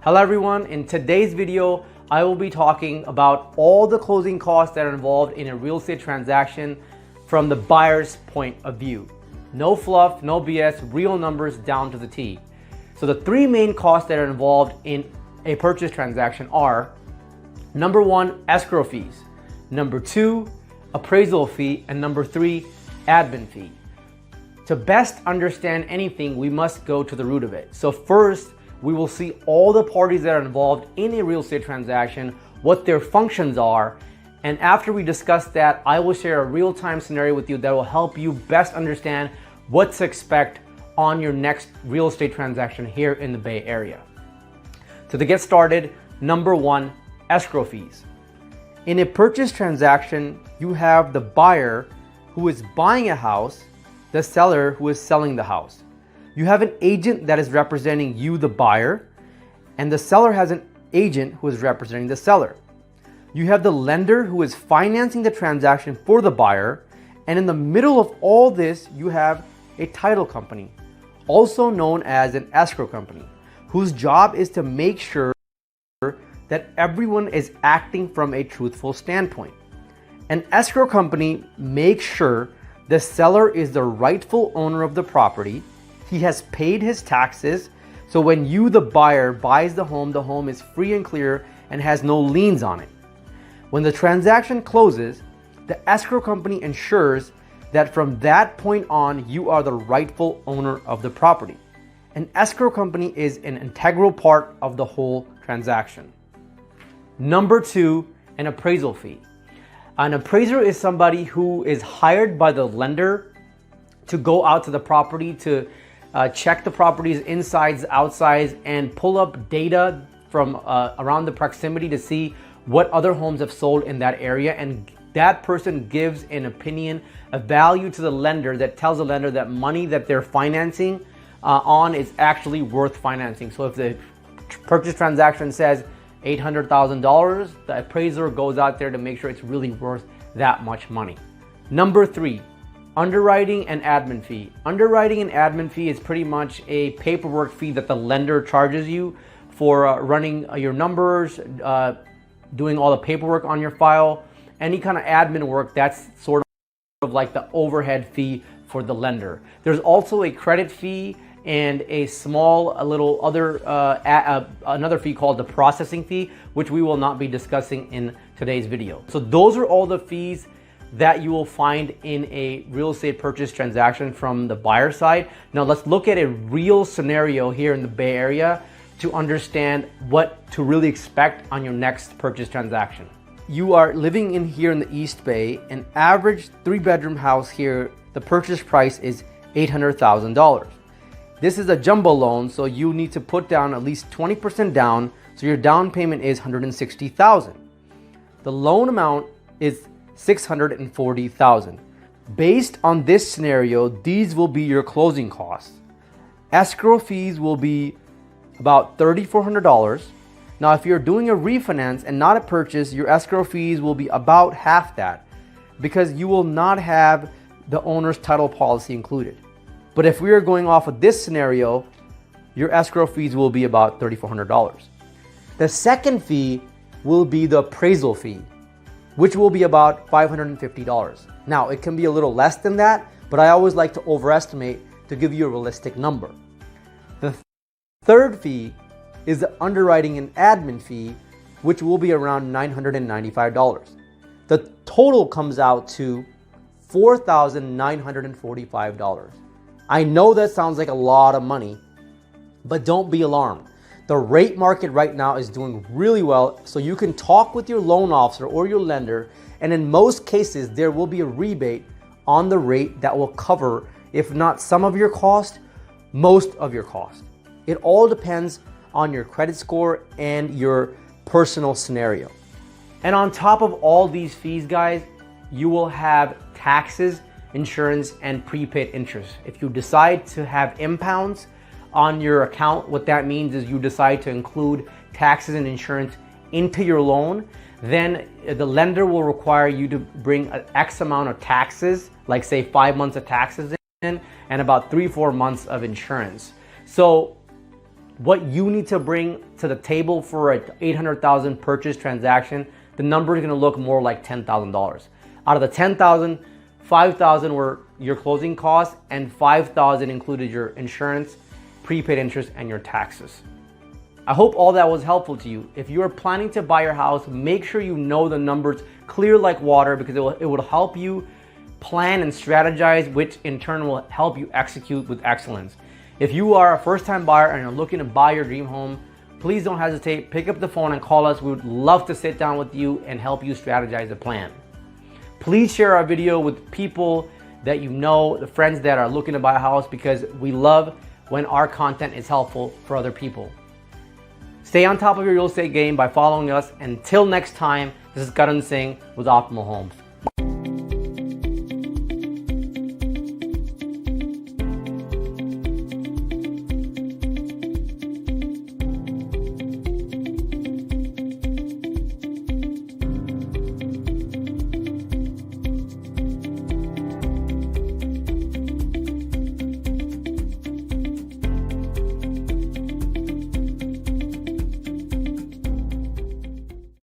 Hello everyone, in today's video, I will be talking about all the closing costs that are involved in a real estate transaction from the buyer's point of view. No fluff, no BS, real numbers down to the T. So the three main costs that are involved in a purchase transaction are: number one, escrow fees; number two, appraisal fee; and number three, admin fee. To best understand anything, we must go to the root of it. So first, we will see all the parties that are involved in a real estate transaction, what their functions are, and after we discuss that, I will share a real-time scenario with you that will help you best understand what to expect on your next real estate transaction here in the Bay Area. So to get started, number one, escrow fees. In a purchase transaction, you have the buyer who is buying a house, the seller who is selling the house. You have an agent that is representing you, the buyer, and the seller has an agent who is representing the seller. You have the lender who is financing the transaction for the buyer, and in the middle of all this, you have a title company, also known as an escrow company, whose job is to make sure that everyone is acting from a truthful standpoint. An escrow company makes sure the seller is the rightful owner of the property. He has paid his taxes, so when you, the buyer, buys the home is free and clear and has no liens on it. When the transaction closes, the escrow company ensures that from that point on, you are the rightful owner of the property. An escrow company is an integral part of the whole transaction. Number two, an appraisal fee. An appraiser is somebody who is hired by the lender to go out to the property to check the property's insides, outsides, and pull up data from around the proximity to see what other homes have sold in that area. And that person gives an opinion, a value to the lender that tells the lender that money that they're financing on is actually worth financing. So if the purchase transaction says $800,000, the appraiser goes out there to make sure it's really worth that much money. Number three, underwriting and admin fee. Underwriting and admin fee is pretty much a paperwork fee that the lender charges you for running your numbers, doing all the paperwork on your file, any kind of admin work. That's sort of like the overhead fee for the lender. There's also a credit fee and a small, little other, another fee called the processing fee, which we will not be discussing in today's video. So those are all the fees that you will find in a real estate purchase transaction from the buyer side. Now let's look at a real scenario here in the Bay Area to understand what to really expect on your next purchase transaction. You are living in here in the East Bay. An average 3-bedroom house here, the purchase price is $800,000. This is a jumbo loan, so you need to put down at least 20% down, so your down payment is $160,000. The loan amount is $640,000. Based on this scenario, these will be your closing costs. Escrow fees will be about $3,400. Now, if you're doing a refinance and not a purchase, your escrow fees will be about half that because you will not have the owner's title policy included. But if we are going off of this scenario, your escrow fees will be about $3,400. The second fee will be the appraisal fee, which will be about $550. Now, it can be a little less than that, but I always like to overestimate to give you a realistic number. The third fee is the underwriting and admin fee, which will be around $995. The total comes out to $4,945. I know that sounds like a lot of money, but don't be alarmed. The rate market right now is doing really well, so you can talk with your loan officer or your lender, and in most cases, there will be a rebate on the rate that will cover, if not some of your cost, most of your cost. It all depends on your credit score and your personal scenario. And on top of all these fees, guys, you will have taxes, insurance, and prepaid interest. If you decide to have impounds on your account, what that means is you decide to include taxes and insurance into your loan, then the lender will require you to bring an X amount of taxes, like say 5 months of taxes in, and about 3-4 months of insurance. So what you need to bring to the table for an $800,000 purchase transaction, the number is going to look more like $10,000. Out of the $10,000, $5,000 were your closing costs and $5,000 included your insurance, prepaid interest, and your taxes. I hope all that was helpful to you. If you are planning to buy your house, make sure you know the numbers clear like water, because it will help you plan and strategize, which in turn will help you execute with excellence. If you are a first-time buyer and you're looking to buy your dream home, please don't hesitate. Pick up the phone and call us. We would love to sit down with you and help you strategize a plan. Please share our video with people that you know, the friends that are looking to buy a house, because we love when our content is helpful for other people. Stay on top of your real estate game by following us. Until next time, this is Karan Singh with Optimal Homes.